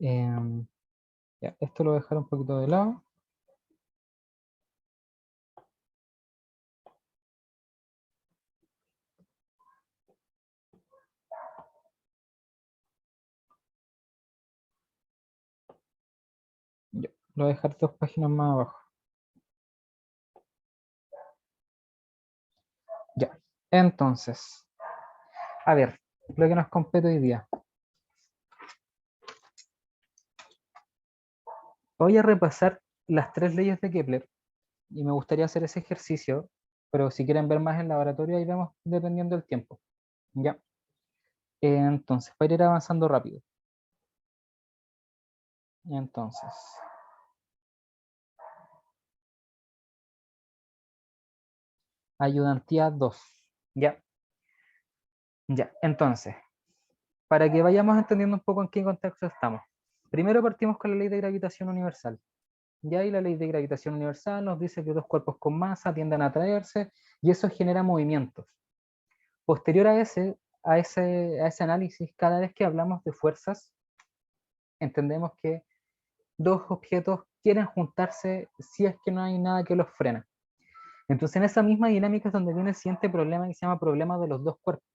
Em, ya, esto lo voy a dejar un poquito de lado. Ya, lo voy a dejar 2 páginas más abajo. Ya, entonces, a ver, lo que nos compete hoy día. Voy a repasar las 3 leyes de Kepler y me gustaría hacer ese ejercicio, pero si quieren ver más en laboratorio, ahí vemos dependiendo del tiempo. Ya, entonces, para ir avanzando rápido. Entonces, ayudantía 2. Ya, ya, entonces, para que vayamos entendiendo un poco en qué contexto estamos. Primero partimos con la ley de gravitación universal. Ya, y la ley de gravitación universal nos dice que dos cuerpos con masa tienden a atraerse y eso genera movimientos. Posterior a ese análisis, cada vez que hablamos de fuerzas, entendemos que dos objetos quieren juntarse si es que no hay nada que los frena. Entonces, en esa misma dinámica es donde viene el siguiente problema que se llama problema de los dos cuerpos.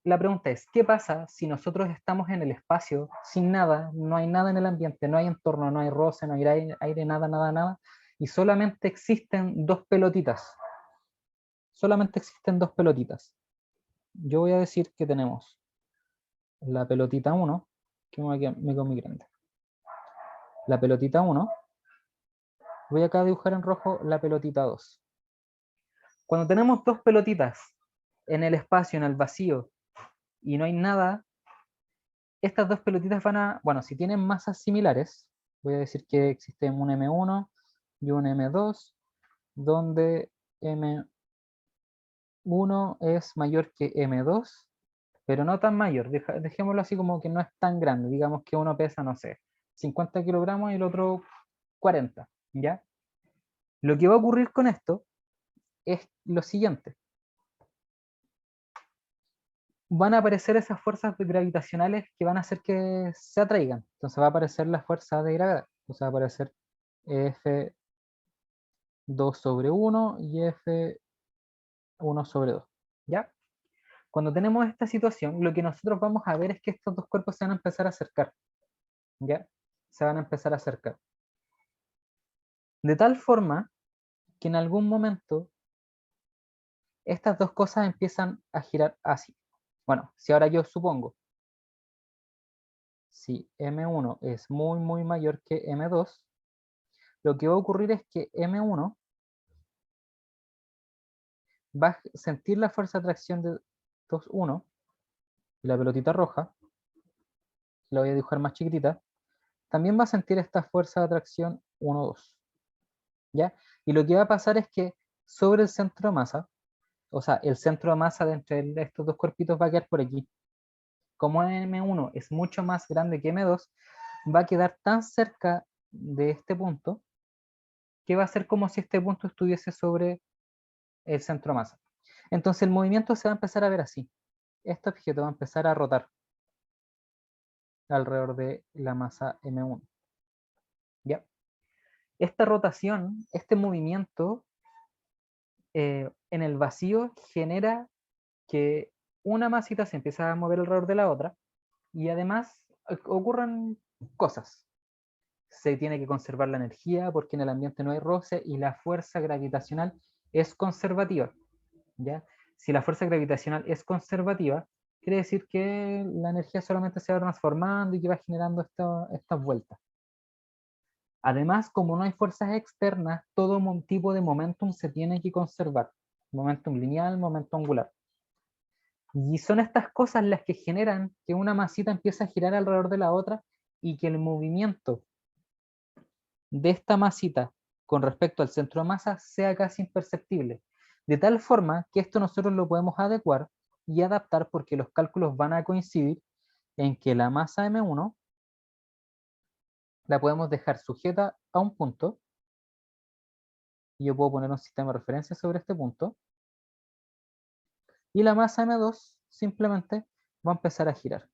La pregunta es, ¿qué pasa si nosotros estamos en el espacio sin nada, no hay nada en el ambiente, no hay entorno, no hay roce, no hay aire, nada, nada, nada, y solamente existen dos pelotitas? Solamente existen dos pelotitas. Yo voy a decir que tenemos la pelotita 1, que me quedo muy grande. La pelotita 1, voy acá a dibujar en rojo la pelotita 2. Cuando tenemos dos pelotitas en el espacio, en el vacío, y no hay nada, estas dos pelotitas van a, bueno, si tienen masas similares, voy a decir que existe un M1 y un M2, donde M1 es mayor que M2, pero no tan mayor, dejémoslo así como que no es tan grande, digamos que uno pesa, no sé, 50 kilogramos y el otro 40, ¿ya? Lo que va a ocurrir con esto es lo siguiente. Van a aparecer esas fuerzas gravitacionales que van a hacer que se atraigan. Entonces va a aparecer la fuerza de gravedad. Entonces va a aparecer F2/1 y F1/2. ¿Ya? Cuando tenemos esta situación, lo que nosotros vamos a ver es que estos dos cuerpos se van a empezar a acercar. ¿Ya? Se van a empezar a acercar. De tal forma que en algún momento estas dos cosas empiezan a girar así. Bueno, si ahora yo supongo, si M1 es muy, muy mayor que M2, lo que va a ocurrir es que M1 va a sentir la fuerza de atracción de 2,1 y la pelotita roja, la voy a dibujar más chiquitita, también va a sentir esta fuerza de atracción 1,2. ¿Ya? Y lo que va a pasar es que sobre el centro de masa, o sea, el centro de masa de entre estos dos cuerpitos va a quedar por aquí. Como M1 es mucho más grande que M2, va a quedar tan cerca de este punto que va a ser como si este punto estuviese sobre el centro de masa. Entonces el movimiento se va a empezar a ver así. Este objeto va a empezar a rotar alrededor de la masa M1. ¿Ya? Esta rotación, este movimiento en el vacío genera que una masita se empieza a mover alrededor de la otra y además ocurren cosas. Se tiene que conservar la energía porque en el ambiente no hay roce y la fuerza gravitacional es conservativa. ¿Ya? Si la fuerza gravitacional es conservativa, quiere decir que la energía solamente se va transformando y que va generando estas vueltas. Además, como no hay fuerzas externas, todo tipo de momentum se tiene que conservar. Momentum lineal, momentum angular. Y son estas cosas las que generan que una masita empiece a girar alrededor de la otra y que el movimiento de esta masita con respecto al centro de masa sea casi imperceptible. De tal forma que esto nosotros lo podemos adecuar y adaptar porque los cálculos van a coincidir en que la masa M1 la podemos dejar sujeta a un punto y yo puedo poner un sistema de referencia sobre este punto y la masa M2 simplemente va a empezar a girar.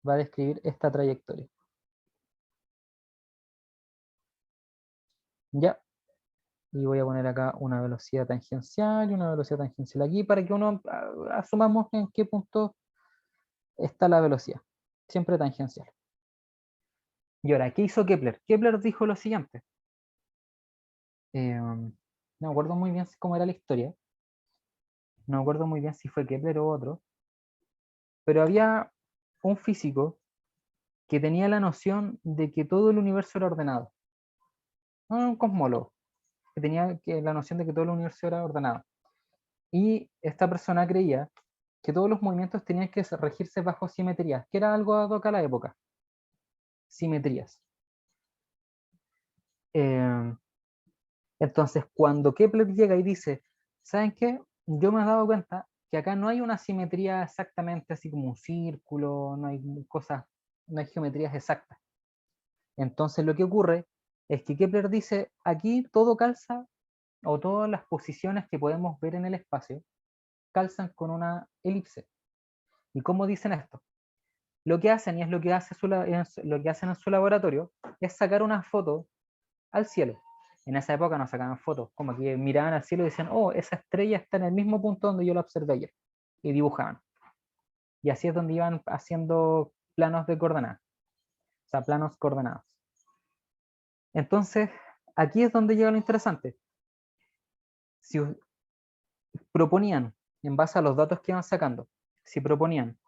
va a describir esta trayectoria. Ya, y voy a poner acá una velocidad tangencial y una velocidad tangencial aquí para que uno asumamos en qué punto está la velocidad. Siempre tangencial. Y ahora, ¿qué hizo Kepler? Kepler dijo lo siguiente. No me acuerdo muy bien cómo era la historia. No me acuerdo muy bien si fue Kepler o otro. Pero había un físico que tenía la noción de que todo el universo era ordenado. No era un cosmólogo, que tenía la noción de que todo el universo era ordenado. Y esta persona creía que todos los movimientos tenían que regirse bajo simetrías, que era algo ad hoc a la época. Simetrías. Eh, entonces, cuando Kepler llega y dice, ¿saben qué? Yo me he dado cuenta que acá no hay una simetría exactamente así como un círculo, no hay cosas, no hay geometrías exactas. Entonces lo que ocurre es que Kepler dice, aquí todo calza, o todas las posiciones que podemos ver en el espacio, calzan con una elipse. ¿Y cómo dicen esto? Lo que hacen, y es lo que, lo que hacen en su laboratorio, es sacar una foto al cielo. En esa época no sacaban fotos, como que miraban al cielo y decían, oh, esa estrella está en el mismo punto donde yo la observé ayer. Y dibujaban. Y así es donde iban haciendo planos de coordenadas. O sea, planos coordenados. Entonces, aquí es donde llega lo interesante. Si proponían, en base a los datos que iban sacando, si proponían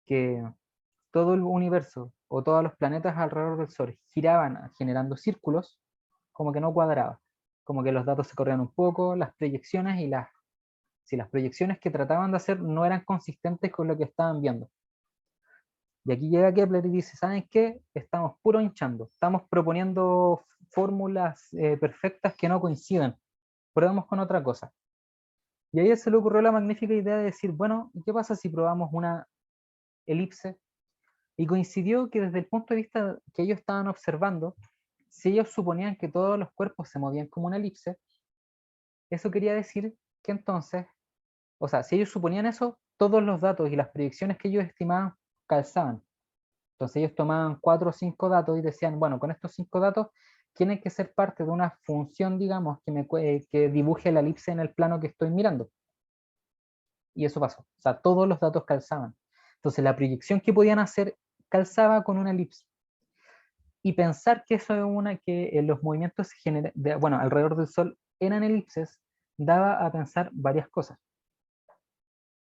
que todo el universo o todos los planetas alrededor del Sol giraban generando círculos, como que no cuadraba. Como que los datos se corrían un poco, las proyecciones y si las proyecciones que trataban de hacer no eran consistentes con lo que estaban viendo. Y aquí llega Kepler y dice, ¿saben qué? Estamos puro hinchando, estamos proponiendo fórmulas perfectas que no coinciden, probemos con otra cosa. Y a ella se le ocurrió la magnífica idea de decir, bueno, ¿qué pasa si probamos una elipse? Y coincidió que desde el punto de vista que ellos estaban observando, si ellos suponían que todos los cuerpos se movían como una elipse, eso quería decir que entonces, o sea, si ellos suponían eso, todos los datos y las predicciones que ellos estimaban calzaban. Entonces ellos tomaban 4 o 5 datos y decían, bueno, con estos 5 datos tienen que ser parte de una función, digamos, que dibuje la elipse en el plano que estoy mirando. Y eso pasó. O sea, todos los datos calzaban. Entonces la proyección que podían hacer calzaba con una elipse. Y pensar que eso es que los movimientos bueno, alrededor del Sol eran elipses, daba a pensar varias cosas.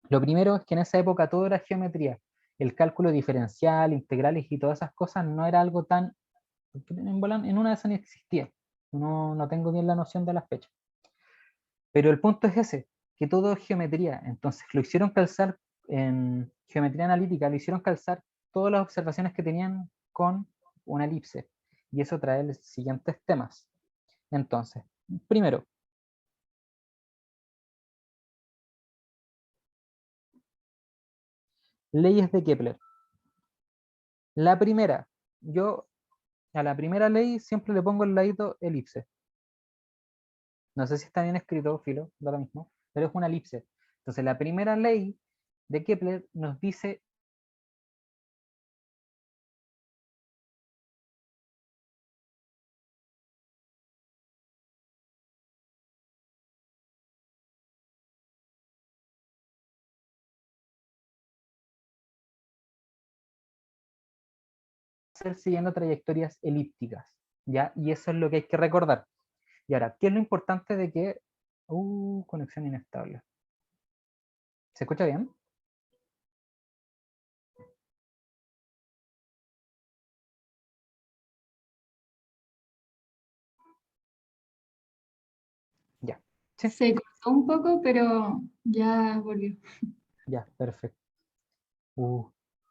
Lo primero es que en esa época todo era geometría. El cálculo diferencial, integrales y todas esas cosas no era algo tan... En una de esas ni existía. No tengo bien la noción de las fechas. Pero el punto es ese, que todo es geometría. Entonces lo hicieron calzar en geometría analítica, lo hicieron calzar todas las observaciones que tenían con una elipse. Y eso trae los siguientes temas. Entonces, primero, leyes de Kepler. La primera, yo a la primera ley siempre le pongo el ladito elipse. No sé si está bien escrito, filo, da lo mismo, pero es una elipse. Entonces, la primera ley de Kepler nos dice ser siguiendo trayectorias elípticas, ¿ya? Y eso es lo que hay que recordar. Y ahora, ¿qué es lo importante de que... conexión inestable. ¿Se escucha bien? Ya. Sí, Se cortó un poco, pero ya volvió. ya, perfecto.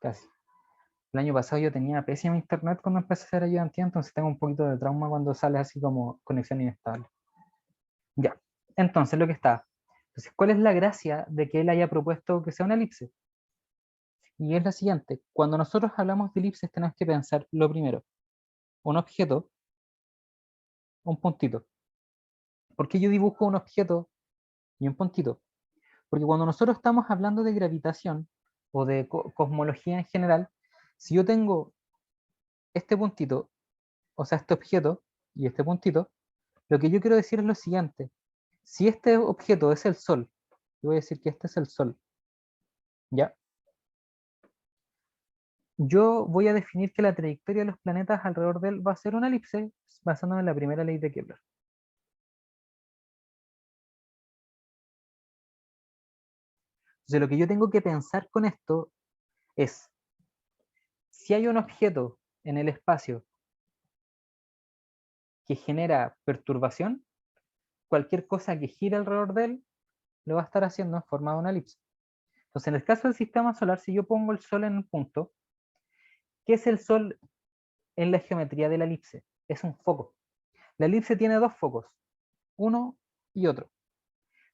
Casi. El año pasado yo tenía pésimo internet cuando empecé a hacer ayudantía, entonces tengo un poquito de trauma cuando sale así como conexión inestable. Ya. Entonces, lo que está. Entonces, ¿cuál es la gracia de que él haya propuesto que sea una elipse? Y es la siguiente. Cuando nosotros hablamos de elipses, tenemos que pensar lo primero. Un objeto, un puntito. ¿Por qué yo dibujo un objeto y un puntito? Porque cuando nosotros estamos hablando de gravitación o de cosmología en general, Si yo tengo este puntito, o sea, este objeto y este puntito, lo que yo quiero decir es lo siguiente. Si este objeto es el Sol, yo voy a decir que este es el Sol, ¿ya? Yo voy a definir que la trayectoria de los planetas alrededor de él va a ser una elipse, basándome en la primera ley de Kepler. Entonces, lo que yo tengo que pensar con esto es, si hay un objeto en el espacio que genera perturbación, cualquier cosa que gire alrededor de él lo va a estar haciendo en forma de una elipse. Entonces, en el caso del sistema solar, si yo pongo el Sol en un punto, ¿qué es el Sol en la geometría de la elipse? Es un foco. La elipse tiene dos focos, uno y otro.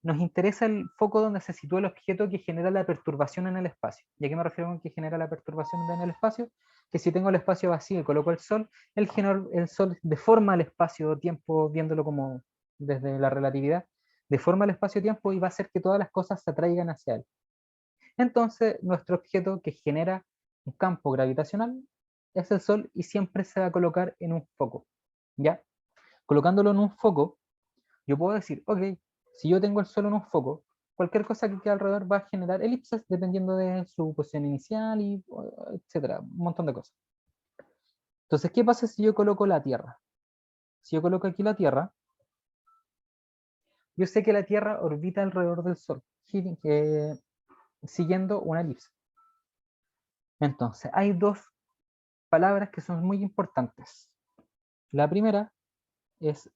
Nos interesa el foco donde se sitúa el objeto que genera la perturbación en el espacio. ¿Y a qué me refiero con que genera la perturbación en el espacio? Que si tengo el espacio vacío y coloco el Sol, el Sol deforma el espacio-tiempo, viéndolo como desde la relatividad, deforma el espacio-tiempo y va a hacer que todas las cosas se atraigan hacia él. Entonces, nuestro objeto que genera un campo gravitacional es el Sol y siempre se va a colocar en un foco. ¿Ya? Colocándolo en un foco, yo puedo decir, ok, si yo tengo el Sol en un foco, cualquier cosa que quede alrededor va a generar elipses dependiendo de su posición inicial y etcétera, un montón de cosas. Entonces, ¿qué pasa si yo coloco la Tierra? Si yo coloco aquí la Tierra, yo sé que la Tierra orbita alrededor del Sol, siguiendo una elipse. Entonces, hay dos palabras que son muy importantes. La primera es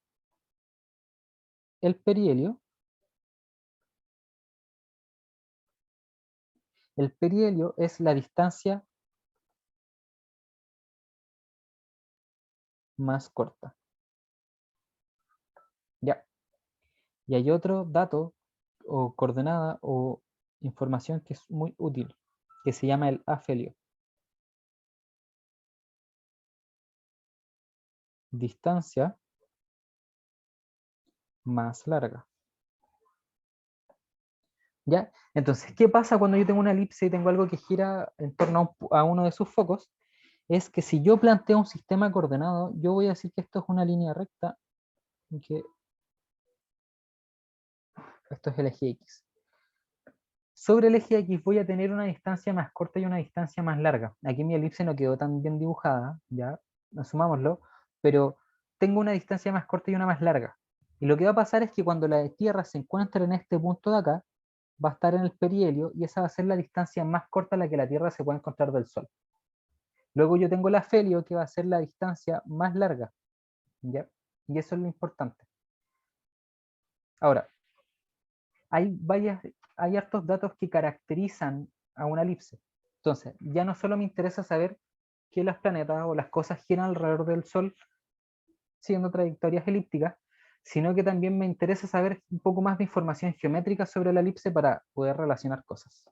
el perihelio. El perihelio es la distancia más corta. Ya. Y hay otro dato o coordenada o información que es muy útil, que se llama el afelio. Distancia más larga. ¿Ya? Entonces, ¿qué pasa cuando yo tengo una elipse y tengo algo que gira en torno a uno de sus focos? Es que si yo planteo un sistema coordenado, yo voy a decir que esto es una línea recta, y que esto es el eje X. Sobre el eje X voy a tener una distancia más corta y una distancia más larga. Aquí mi elipse no quedó tan bien dibujada, ya, asumámoslo, pero tengo una distancia más corta y una más larga. Y lo que va a pasar es que cuando la Tierra se encuentre en este punto de acá, va a estar en el perihelio y esa va a ser la distancia más corta a la que la Tierra se puede encontrar del Sol. Luego yo tengo el afelio, que va a ser la distancia más larga, ¿ya? Y eso es lo importante. Ahora, hay hartos datos que caracterizan a una elipse. Entonces, ya no solo me interesa saber que los planetas o las cosas giran alrededor del Sol siguiendo trayectorias elípticas, sino que también me interesa saber un poco más de información geométrica sobre la elipse para poder relacionar cosas.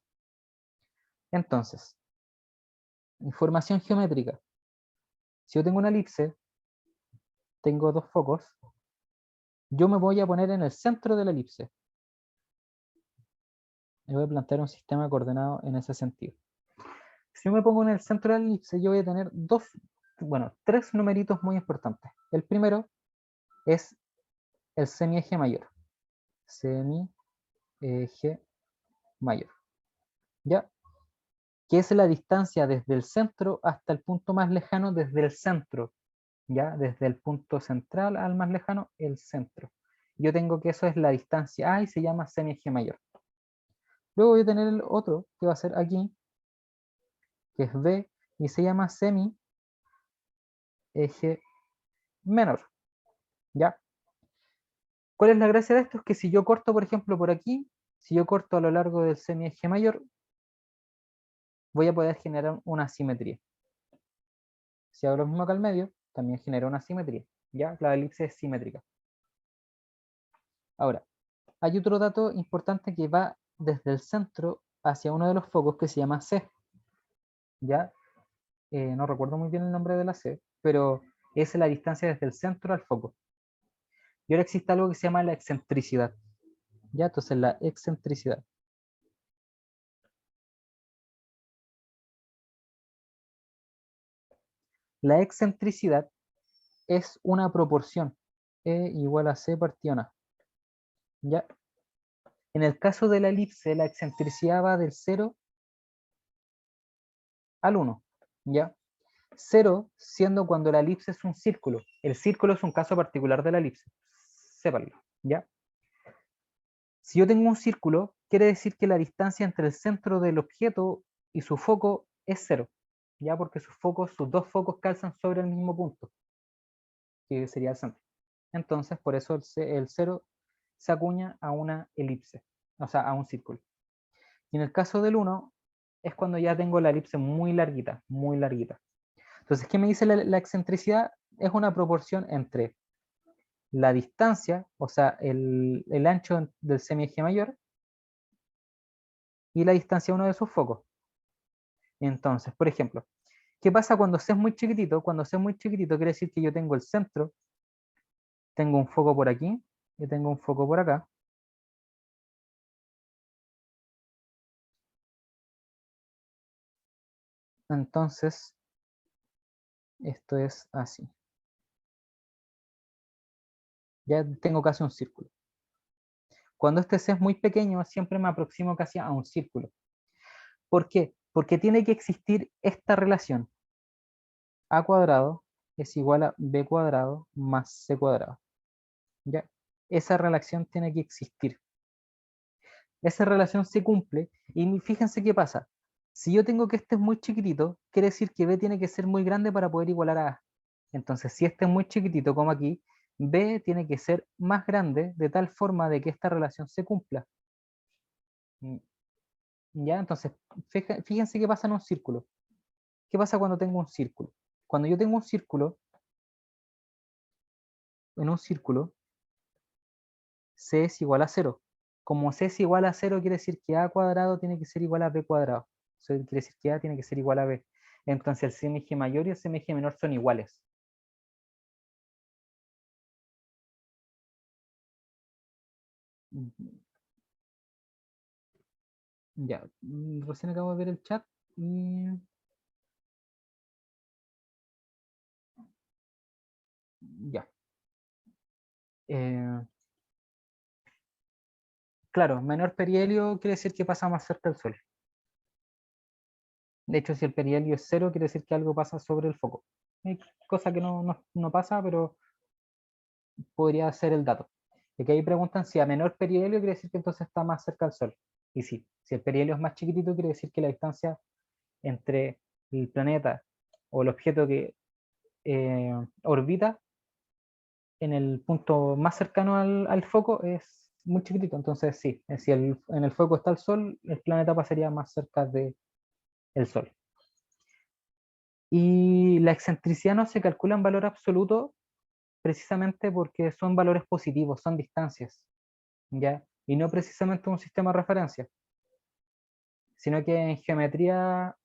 Entonces, información geométrica. Si yo tengo una elipse, tengo dos focos, yo me voy a poner en el centro de la elipse. Y voy a plantear un sistema coordenado en ese sentido. Si yo me pongo en el centro de la elipse, yo voy a tener tres numeritos muy importantes. El primero es el semieje mayor. Semieje mayor. ¿Ya? Que es la distancia desde el centro hasta el punto más lejano desde el centro. ¿Ya? Desde el punto central al más lejano, el centro. Yo tengo que eso es la distancia A y se llama semieje mayor. Luego voy a tener el otro que va a ser aquí, que es B, y se llama semi eje menor. ¿Ya? ¿Cuál es la gracia de esto? Es que si yo corto, por ejemplo, por aquí, si yo corto a lo largo del semieje mayor, voy a poder generar una simetría. Si hago lo mismo acá al medio, también genero una simetría. ¿Ya? La elipse es simétrica. Ahora, hay otro dato importante que va desde el centro hacia uno de los focos que se llama C. ¿Ya? No recuerdo muy bien el nombre de la C, pero es la distancia desde el centro al foco. Y ahora existe algo que se llama la excentricidad. ¿Ya? Entonces la excentricidad. La excentricidad es una proporción, E igual a C partido A. ¿Ya? En el caso de la elipse, la excentricidad va del 0 al 1. ¿Ya? 0 siendo cuando la elipse es un círculo. El círculo es un caso particular de la elipse. Sépanlo. ¿Ya? Si yo tengo un círculo, quiere decir que la distancia entre el centro del objeto y su foco es 0. ¿Ya? Porque sus dos focos calzan sobre el mismo punto, que sería el centro. Entonces, por eso el 0 se acuña a una elipse, o sea, a un círculo. Y en el caso del 1, es cuando ya tengo la elipse muy larguita, muy larguita. Entonces, ¿qué me dice la excentricidad? Es una proporción entre la distancia, o sea, el ancho del semieje mayor, y la distancia uno de sus focos. Entonces, por ejemplo, ¿qué pasa cuando C es muy chiquitito? Cuando C es muy chiquitito quiere decir que yo tengo el centro, tengo un foco por aquí y tengo un foco por acá. Entonces, esto es así. Ya tengo casi un círculo. Cuando este C es muy pequeño, siempre me aproximo casi a un círculo. ¿Por qué? Porque tiene que existir esta relación. A cuadrado es igual a B cuadrado más C cuadrado. ¿Ya? Esa relación tiene que existir. Esa relación se cumple y fíjense qué pasa. Si yo tengo que este es muy chiquitito, quiere decir que B tiene que ser muy grande para poder igualar a A. Entonces, si este es muy chiquitito, como aquí, B tiene que ser más grande de tal forma de que esta relación se cumpla. Mm, ¿Ya? Entonces, fíjense qué pasa en un círculo. ¿Qué pasa cuando tengo un círculo? Cuando yo tengo un círculo, en un círculo, C es igual a 0. Como C es igual a 0, quiere decir que A cuadrado tiene que ser igual a B cuadrado. Eso quiere decir que A tiene que ser igual a B. Entonces el CMG mayor y el CMG menor son iguales. Ya, recién acabo de ver el chat y ya. Eh, claro, menor perihelio quiere decir que pasa más cerca del Sol. De hecho, si el perihelio es 0, quiere decir que algo pasa sobre el foco. Hay cosa que no pasa, pero podría ser el dato. Y que ahí preguntan si a menor perihelio quiere decir que entonces está más cerca del Sol. Y sí, si el perihelio es más chiquitito, quiere decir que la distancia entre el planeta o el objeto que orbita en el punto más cercano al foco es muy chiquitito. Entonces sí, si en el foco está el Sol, el planeta pasaría más cerca del Sol. Y la excentricidad no se calcula en valor absoluto precisamente porque son valores positivos, son distancias, ¿ya? Y no precisamente un sistema de referencia, sino que en geometría, a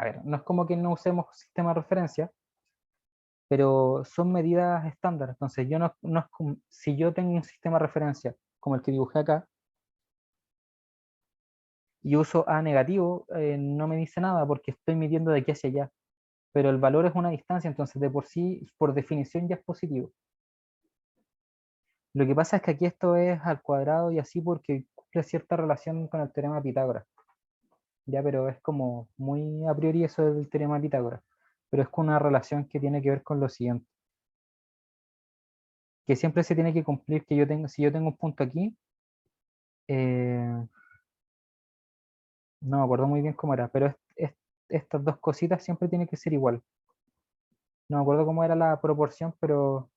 ver, no es como que no usemos sistema de referencia, pero son medidas estándar. Entonces, yo no es como, si yo tengo un sistema de referencia como el que dibujé acá y uso A negativo, no me dice nada porque estoy midiendo de aquí hacia allá, pero el valor es una distancia, entonces de por sí, por definición ya es positivo. Lo que pasa es que aquí esto es al cuadrado y así porque cumple cierta relación con el teorema de Pitágoras. Ya, pero es como muy a priori eso del teorema de Pitágoras. Pero es con una relación que tiene que ver con lo siguiente. Que siempre se tiene que cumplir que yo tengo, si yo tengo un punto aquí, no me acuerdo muy bien cómo era, pero estas dos cositas siempre tienen que ser igual. No me acuerdo cómo era la proporción, pero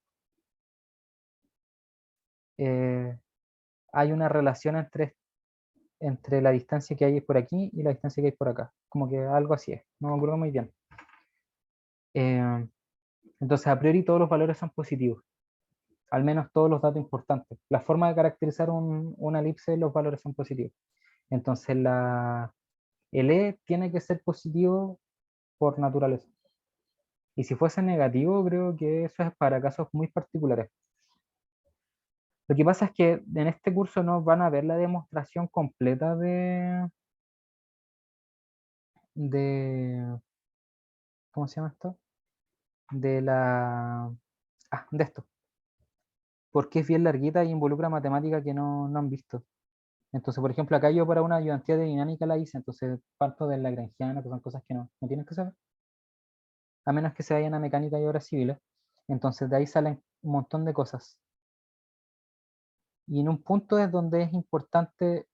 eh, hay una relación entre la distancia que hay por aquí y la distancia que hay por acá. Como que algo así es, no me acuerdo muy bien. Eh, entonces, a priori todos los valores son positivos, al menos todos los datos importantes. La forma de caracterizar una elipse, los valores son positivos. Entonces, el E tiene que ser positivo por naturaleza. Y si fuese negativo, creo que eso es para casos muy particulares. Lo que pasa es que en este curso no van a ver la demostración completa de ¿cómo se llama esto? De la... de esto. Porque es bien larguita y involucra matemática que no han visto. Entonces, por ejemplo, acá yo para una ayudantía de dinámica la hice, entonces parto de la granjiana, que son cosas que no tienes que saber, a menos que se vayan a mecánica y obras civiles. Entonces, de ahí salen un montón de cosas. Y en un punto es donde es importante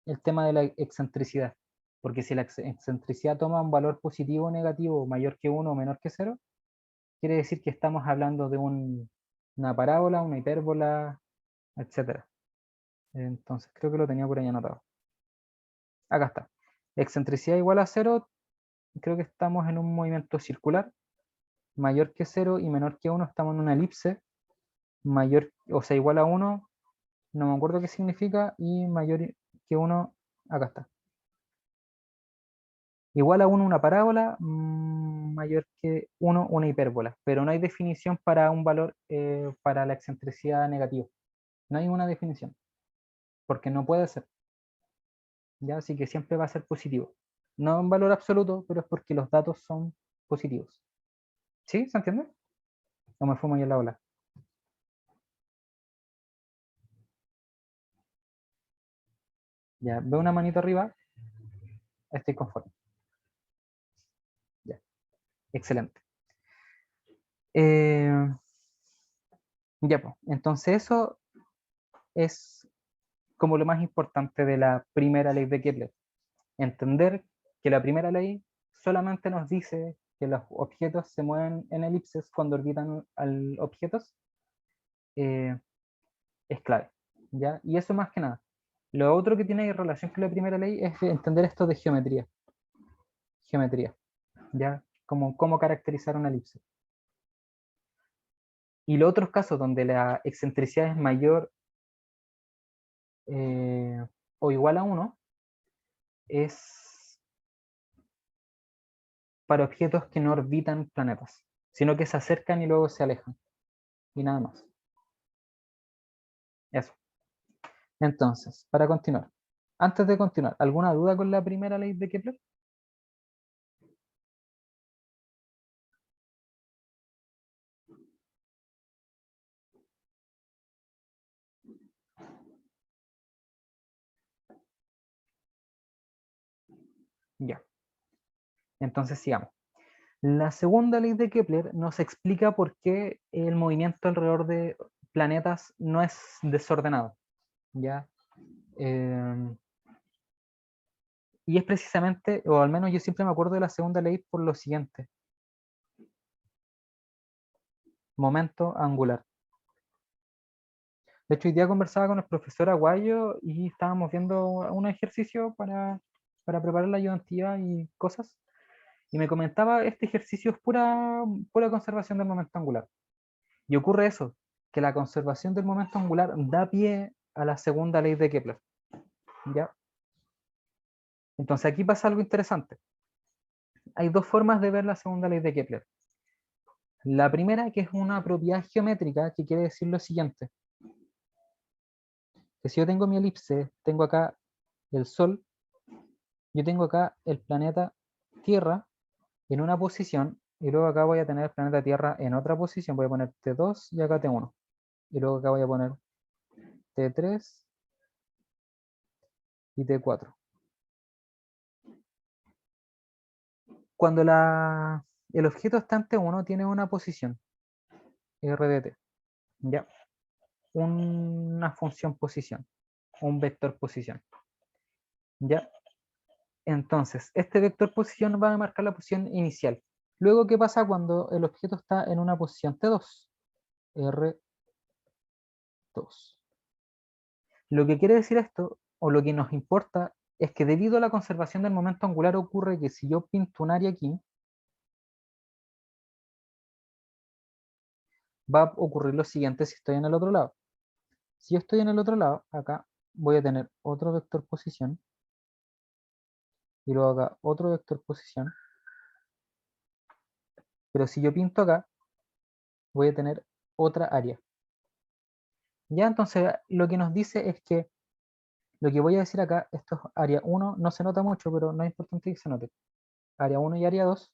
el tema de la excentricidad, porque si la excentricidad toma un valor positivo o negativo mayor que 1 o menor que 0, quiere decir que estamos hablando de una parábola, una hipérbola, etcétera. Entonces, creo que lo tenía por ahí anotado. Acá está. Excentricidad igual a 0, creo que estamos en un movimiento circular. Mayor que 0 y menor que 1 estamos en una elipse. Mayor, o sea, igual a 1, no me acuerdo qué significa, y mayor que 1, acá está. Igual a 1 una parábola, mayor que 1 una hipérbola, pero no hay definición para un valor para la excentricidad negativa. No hay una definición, porque no puede ser. ¿Ya? Así que siempre va a ser positivo. No un valor absoluto, pero es porque los datos son positivos. ¿Sí? ¿Se entiende? ¿O me fumo yo en la ola? Ya, veo una manito arriba, estoy conforme. Ya, excelente. Ya, pues, entonces eso es como lo más importante de la primera ley de Kepler. Entender que la primera ley solamente nos dice que los objetos se mueven en elipses cuando orbitan al objetos, eh, es clave, ¿ya? Y eso más que nada. Lo otro que tiene relación con la primera ley es entender esto de geometría, ¿ya? Como cómo caracterizar una elipse. Y los otros casos donde la excentricidad es mayor o igual a 1 es para objetos que no orbitan planetas, sino que se acercan y luego se alejan. Y nada más. Eso. Entonces, para continuar. Antes de continuar, ¿alguna duda con la primera ley de Kepler? Ya. Entonces sigamos. La segunda ley de Kepler nos explica por qué el movimiento alrededor de planetas no es desordenado. ¿Ya? Eh, y es precisamente, o al menos yo siempre me acuerdo de la segunda ley por lo siguiente. Momento angular. De hecho, hoy día conversaba con el profesor Aguayo y estábamos viendo un ejercicio para preparar la ayudantía y cosas. Y me comentaba, este ejercicio es pura conservación del momento angular. Y ocurre eso, que la conservación del momento angular da pie a la segunda ley de Kepler. ¿Ya? Entonces aquí pasa algo interesante. Hay dos formas de ver la segunda ley de Kepler. La primera, que es una propiedad geométrica, que quiere decir lo siguiente. Que si yo tengo mi elipse, tengo acá el Sol, yo tengo acá el planeta Tierra en una posición, y luego acá voy a tener el planeta Tierra en otra posición, voy a poner T2 y acá T1. Y luego acá voy a poner T3 y T4. Cuando el objeto está ante uno, tiene una posición, RDT, ¿ya? Una función posición, un vector posición, ¿ya? Entonces, este vector posición va a marcar la posición inicial. Luego, ¿qué pasa cuando el objeto está en una posición T2? R2. Lo que quiere decir esto, o lo que nos importa, es que debido a la conservación del momento angular ocurre que si yo pinto un área aquí, va a ocurrir lo siguiente si estoy en el otro lado. Si yo estoy en el otro lado, acá voy a tener otro vector posición, y luego acá otro vector posición, pero si yo pinto acá, voy a tener otra área. Ya, entonces lo que nos dice es que lo que voy a decir acá, esto es área 1, no se nota mucho, pero no es importante que se note. Área 1 y área 2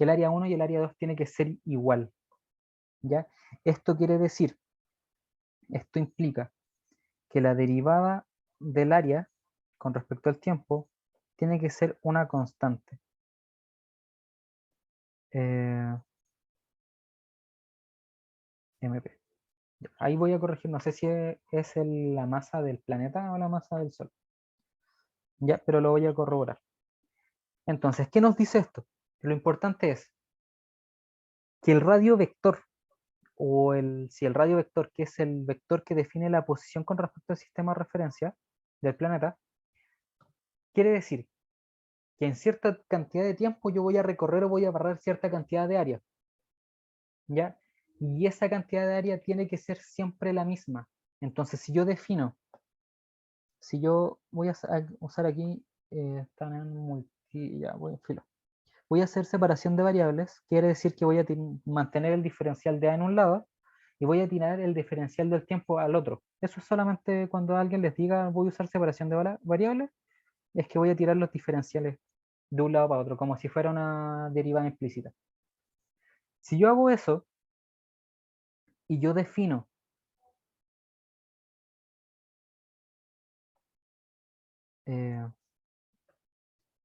que el área 1 y el área 2 tiene que ser igual, ¿ya? Esto quiere decir, esto implica que la derivada del área con respecto al tiempo tiene que ser una constante. MP. Ahí voy a corregir, no sé si es la masa del planeta o la masa del Sol. Ya, pero lo voy a corroborar. Entonces, ¿qué nos dice esto? Lo importante es que el radio vector, o si el radio vector, que es el vector que define la posición con respecto al sistema de referencia del planeta, quiere decir que en cierta cantidad de tiempo yo voy a recorrer o voy a barrer cierta cantidad de área, ¿ya? Y esa cantidad de área tiene que ser siempre la misma. Entonces, si yo defino, si yo voy a usar aquí, están en multi, ya, voy a hacer separación de variables, quiere decir que voy a mantener el diferencial de A en un lado y voy a tirar el diferencial del tiempo al otro. Eso es solamente cuando alguien les diga voy a usar separación de variables, es que voy a tirar los diferenciales de un lado para otro, como si fuera una derivada implícita. Si yo hago eso y yo defino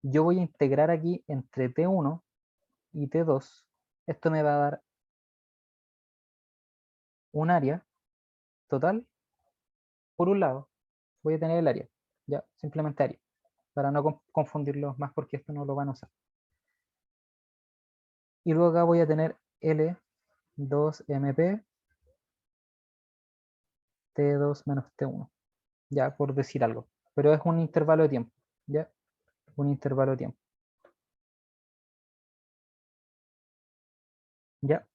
yo voy a integrar aquí entre T1 y T2, esto me va a dar un área total. Por un lado, voy a tener el área, ya, simplemente área, para no confundirlos más porque esto no lo van a usar. Y luego acá voy a tener L2MP T2 menos T1, ya, por decir algo. Pero es un intervalo de tiempo, ya, un intervalo de tiempo. Ya.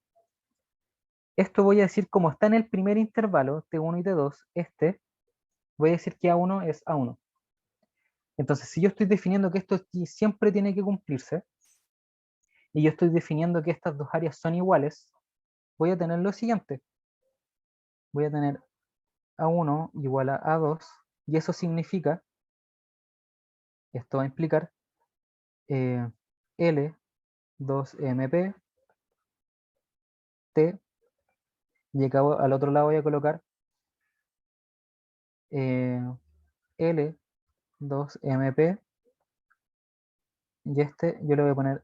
Esto voy a decir, como está en el primer intervalo, T1 y T2, voy a decir que A1 es A1. Entonces, si yo estoy definiendo que esto siempre tiene que cumplirse, y yo estoy definiendo que estas dos áreas son iguales, voy a tener lo siguiente. Voy a tener A1 igual a A2, y eso significa, esto va a implicar L2MP T, y acá al otro lado voy a colocar L2MP, y yo le voy a poner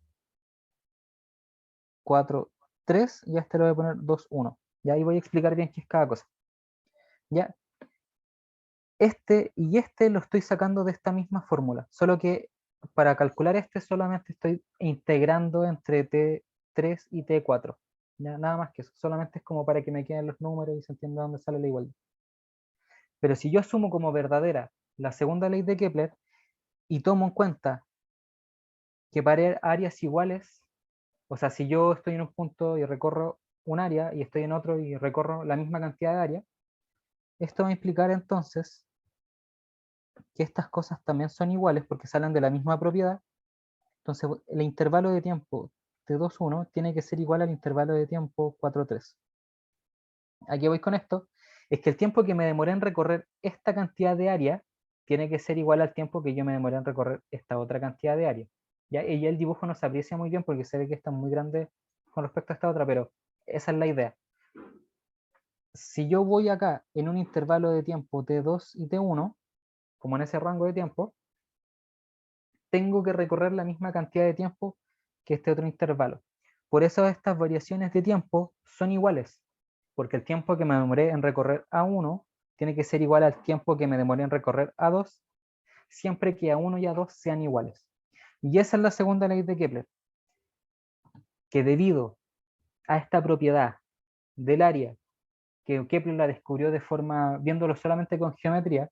4, 3, y a este le voy a poner 2, 1. Y ahí voy a explicar bien qué es cada cosa. Ya, y este lo estoy sacando de esta misma fórmula, solo que para calcular este solamente estoy integrando entre T3 y T4. Ya, nada más que eso, solamente es como para que me queden los números y se entienda dónde sale la igualdad. Pero si yo asumo como verdadera la segunda ley de Kepler y tomo en cuenta que para áreas iguales, o sea, si yo estoy en un punto y recorro un área y estoy en otro y recorro la misma cantidad de área, esto va a implicar entonces que estas cosas también son iguales porque salen de la misma propiedad. Entonces el intervalo de tiempo T2,1 tiene que ser igual al intervalo de tiempo 4,3. ¿A qué voy con esto? Es que el tiempo que me demoré en recorrer esta cantidad de área tiene que ser igual al tiempo que yo me demoré en recorrer esta otra cantidad de área. ¿Ya? Y ya el dibujo no se aprecia muy bien porque se ve que está muy grande con respecto a esta otra, pero esa es la idea. Si yo voy acá en un intervalo de tiempo T2 y T1, como en ese rango de tiempo, tengo que recorrer la misma cantidad de tiempo que este otro intervalo. Por eso estas variaciones de tiempo son iguales, porque el tiempo que me demoré en recorrer A1 tiene que ser igual al tiempo que me demoré en recorrer A2, siempre que A1 y A2 sean iguales. Y esa es la segunda ley de Kepler, que debido a esta propiedad del área, que Kepler la descubrió de forma, viéndolo solamente con geometría,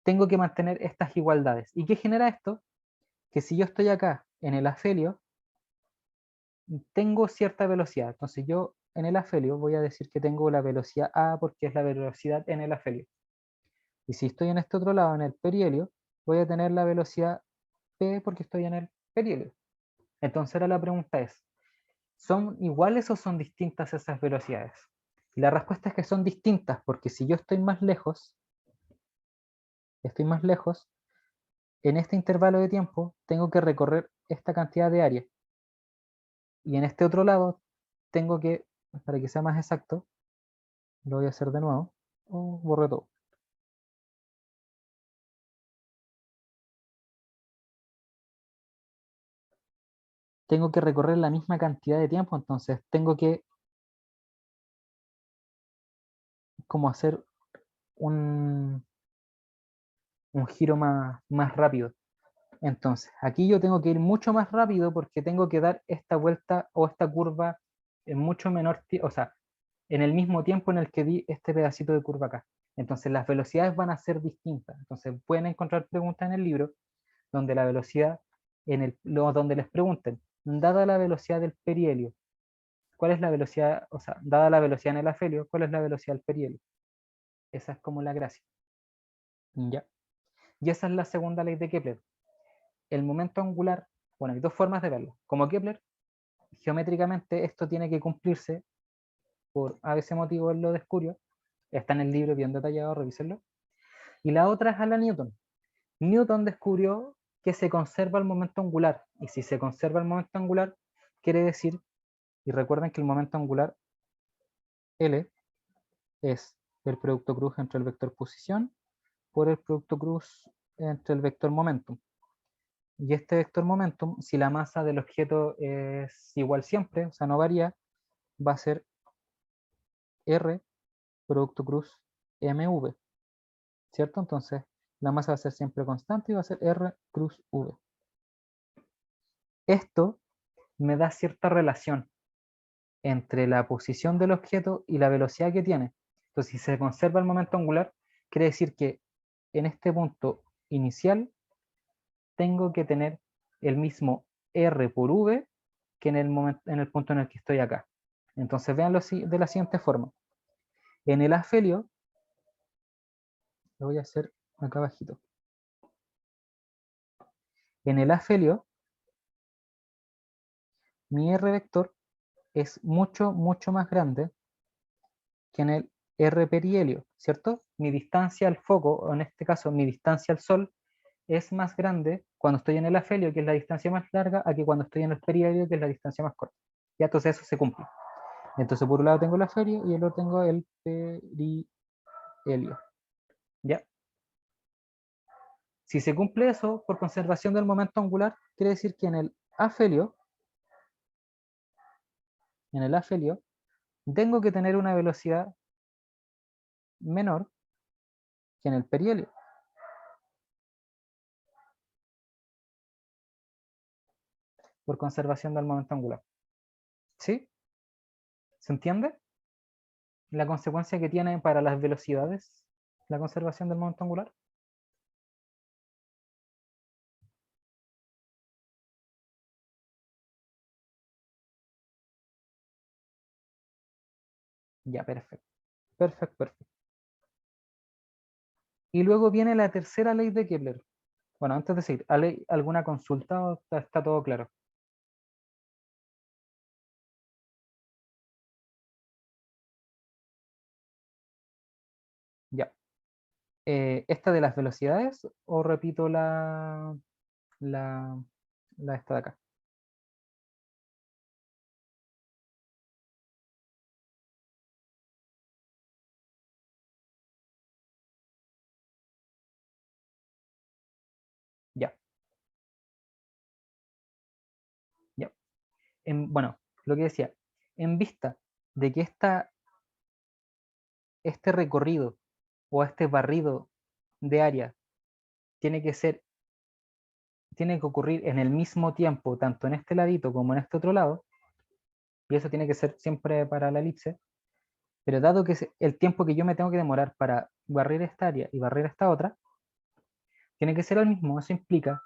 tengo que mantener estas igualdades. ¿Y qué genera esto? Que si yo estoy acá en el afelio, tengo cierta velocidad. Entonces yo en el afelio voy a decir que tengo la velocidad A porque es la velocidad en el afelio. Y si estoy en este otro lado, en el perihelio, voy a tener la velocidad P porque estoy en el perihelio. Entonces ahora la pregunta es, ¿son iguales o son distintas esas velocidades? Y la respuesta es que son distintas porque si yo estoy más lejos, en este intervalo de tiempo tengo que recorrer esta cantidad de área. Y en este otro lado tengo que, para que sea más exacto, lo voy a hacer de nuevo. Borré todo. Tengo que recorrer la misma cantidad de tiempo, entonces tengo que como hacer un, un giro más rápido. Entonces, aquí yo tengo que ir mucho más rápido porque tengo que dar esta vuelta o esta curva en mucho menor tiempo, o sea, en el mismo tiempo en el que di este pedacito de curva acá. Entonces, las velocidades van a ser distintas. Entonces, pueden encontrar preguntas en el libro donde la velocidad, donde les pregunten, dada la velocidad del perihelio, ¿cuál es la velocidad, o sea, dada la velocidad en el afelio, cuál es la velocidad del perihelio? Esa es como la gracia. ¿Ya? Y esa es la segunda ley de Kepler. El momento angular, bueno, hay dos formas de verlo. Como Kepler, geométricamente esto tiene que cumplirse por a ese motivo él lo descubrió. Está en el libro bien detallado, revísenlo. Y la otra es a la Newton. Newton descubrió que se conserva el momento angular. Y si se conserva el momento angular, quiere decir, y recuerden que el momento angular L es el producto cruz entre el vector posición por el producto cruz entre el vector momentum. Y este vector momentum, si la masa del objeto es igual siempre, o sea, no varía, va a ser R producto cruz mv, ¿cierto? Entonces, la masa va a ser siempre constante y va a ser R cruz v. Esto me da cierta relación entre la posición del objeto y la velocidad que tiene. Entonces, si se conserva el momento angular, quiere decir que en este punto inicial tengo que tener el mismo R por V que en el punto en el que estoy acá. Entonces, veanlo de la siguiente forma. En el afelio, lo voy a hacer acá abajito. En el afelio, mi R vector es mucho, mucho más grande que en el R perihelio, ¿cierto? Mi distancia al foco, o en este caso mi distancia al Sol, es más grande cuando estoy en el afelio, que es la distancia más larga, a que cuando estoy en el perihelio, que es la distancia más corta. Ya, entonces eso se cumple. Entonces por un lado tengo el afelio y el otro tengo el perihelio. ¿Ya? Si se cumple eso, por conservación del momento angular, quiere decir que en el afelio, tengo que tener una velocidad menor que en el perihelio. Por conservación del momento angular. ¿Sí? ¿Se entiende? La consecuencia que tiene para las velocidades la conservación del momento angular. Ya, perfecto. Perfecto, perfecto. Y luego viene la tercera ley de Kepler. Bueno, antes de seguir, ¿hay alguna consulta o está todo claro? Ya. ¿Esta de las velocidades o repito la, la esta de acá? Ya, ya. Bueno, lo que decía, en vista de que este recorrido o este barrido de área tiene que ser, tiene que ocurrir en el mismo tiempo, tanto en este ladito como en este otro lado, y eso tiene que ser siempre para la elipse, pero dado que es el tiempo que yo me tengo que demorar para barrer esta área y barrer esta otra, tiene que ser el mismo. Eso implica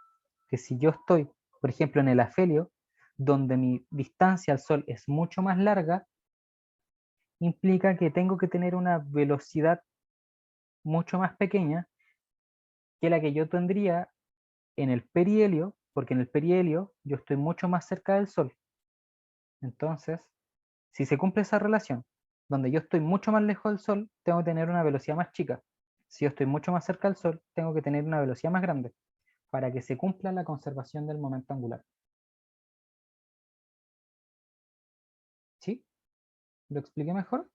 que si yo estoy, por ejemplo, en el afelio, donde mi distancia al Sol es mucho más larga, implica que tengo que tener una velocidad mucho más pequeña que la que yo tendría en el perihelio, porque en el perihelio yo estoy mucho más cerca del Sol. Entonces, si se cumple esa relación, donde yo estoy mucho más lejos del Sol, tengo que tener una velocidad más chica. Si yo estoy mucho más cerca del Sol, tengo que tener una velocidad más grande para que se cumpla la conservación del momento angular. ¿Lo expliqué mejor?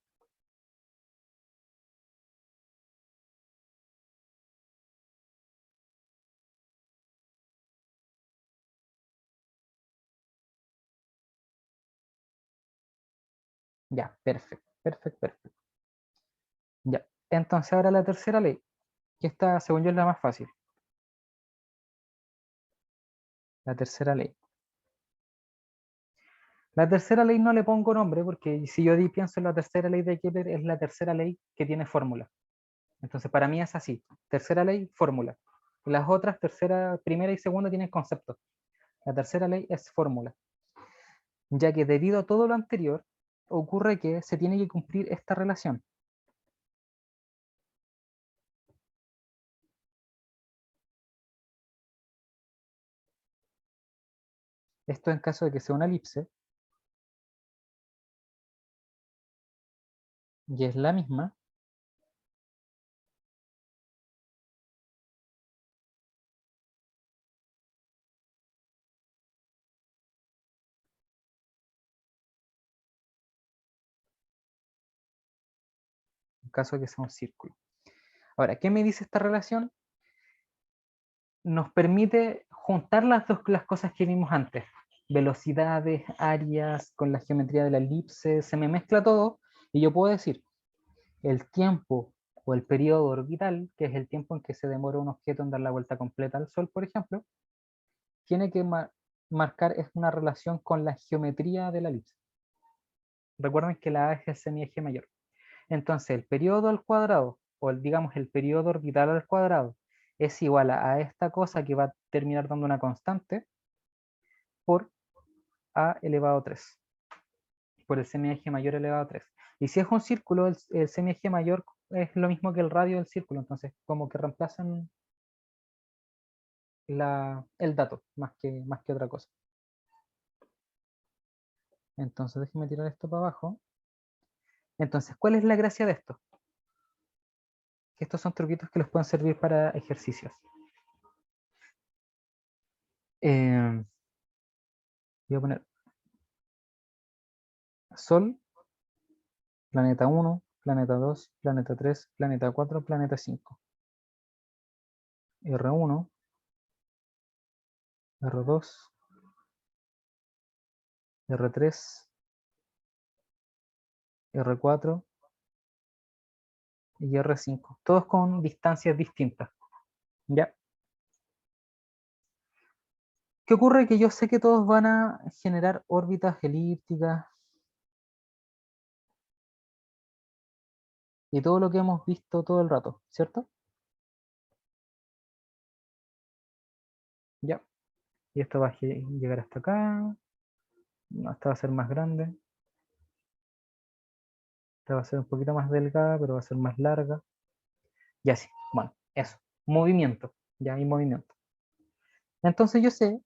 Ya, perfecto, perfecto, perfecto. Ya, entonces ahora la tercera ley, que esta, según yo, es la más fácil. La tercera ley. La tercera ley no le pongo nombre porque si yo pienso en la tercera ley de Kepler, es la tercera ley que tiene fórmula. Entonces para mí es así. Tercera ley, fórmula. Las otras, tercera, primera y segunda, tienen conceptos. La tercera ley es fórmula. Ya que debido a todo lo anterior, ocurre que se tiene que cumplir esta relación. Esto en caso de que sea una elipse, y es la misma, en caso de que sea un círculo. Ahora, ¿qué me dice esta relación? Nos permite juntar las cosas que vimos antes. Velocidades, áreas, con la geometría de la elipse, se me mezcla todo y yo puedo decir el tiempo o el periodo orbital, que es el tiempo en que se demora un objeto en dar la vuelta completa al Sol, por ejemplo, tiene que marcar una relación con la geometría de la elipse. Recuerden que la A es el semieje mayor. Entonces, el periodo al cuadrado, o digamos el periodo orbital al cuadrado, es igual a esta cosa que va a terminar dando una constante por A elevado a 3, por el semieje mayor elevado a 3. Y si es un círculo, el semieje mayor es lo mismo que el radio del círculo, entonces como que reemplazan el dato más que otra cosa. Entonces déjenme tirar esto para abajo. Entonces, ¿cuál es la gracia de esto? Que estos son truquitos que les pueden servir para ejercicios. Voy a poner Sol, planeta 1, planeta 2, planeta 3, planeta 4, planeta 5. R1, R2, R3, R4 y R5. Todos con distancias distintas. ¿Ya? ¿Qué ocurre? Que yo sé que todos van a generar órbitas elípticas y todo lo que hemos visto todo el rato, ¿cierto? Ya. Y esto va a llegar hasta acá. No, esta va a ser más grande. Esta va a ser un poquito más delgada, pero va a ser más larga. Y así. Bueno, eso. Movimiento. Ya hay movimiento. Entonces yo sé,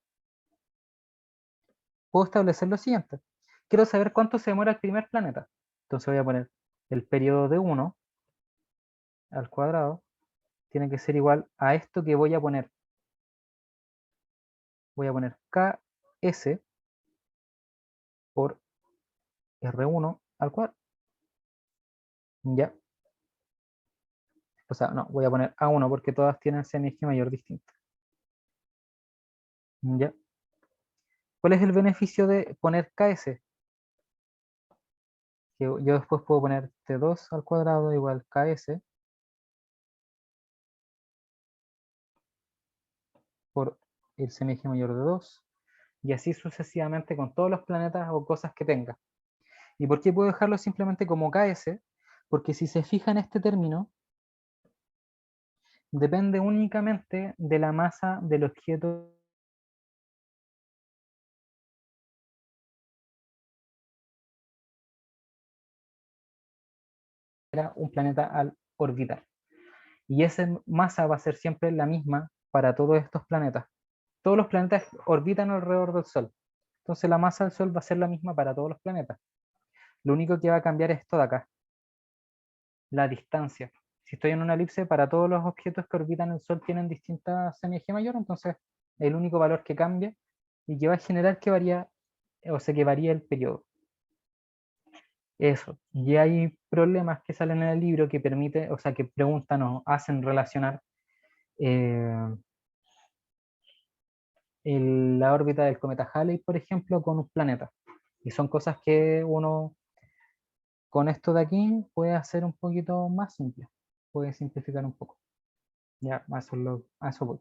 puedo establecer lo siguiente. Quiero saber cuánto se demora el primer planeta. Entonces voy a poner el periodo de 1 al cuadrado. Tiene que ser igual a esto que voy a poner. Voy a poner KS por R1 al cuadrado. Ya. O sea, no, voy a poner A1 porque todas tienen semieje mayor distinto. Ya. ¿Cuál es el beneficio de poner KS? Que yo después puedo poner T2 al cuadrado igual KS por el semieje mayor de 2 y así sucesivamente con todos los planetas o cosas que tenga. ¿Y por qué puedo dejarlo simplemente como KS? Porque si se fija en este término, depende únicamente de la masa del objeto que era un planeta al orbitar. Y esa masa va a ser siempre la misma para todos estos planetas. Todos los planetas orbitan alrededor del Sol. Entonces la masa del Sol va a ser la misma para todos los planetas. Lo único que va a cambiar es esto de acá, la distancia. Si estoy en una elipse, para todos los objetos que orbitan el Sol tienen distinta semieje mayor, entonces el único valor que cambia y que va a generar que varía, o sea, que varía el periodo. Eso. Y hay problemas que salen en el libro que permite, o sea, que preguntan o hacen relacionar eh, la órbita del cometa Halley, por ejemplo, con un planeta. Y son cosas que uno con esto de aquí puede hacer un poquito más simple, puede simplificar un poco. Ya, a eso voy.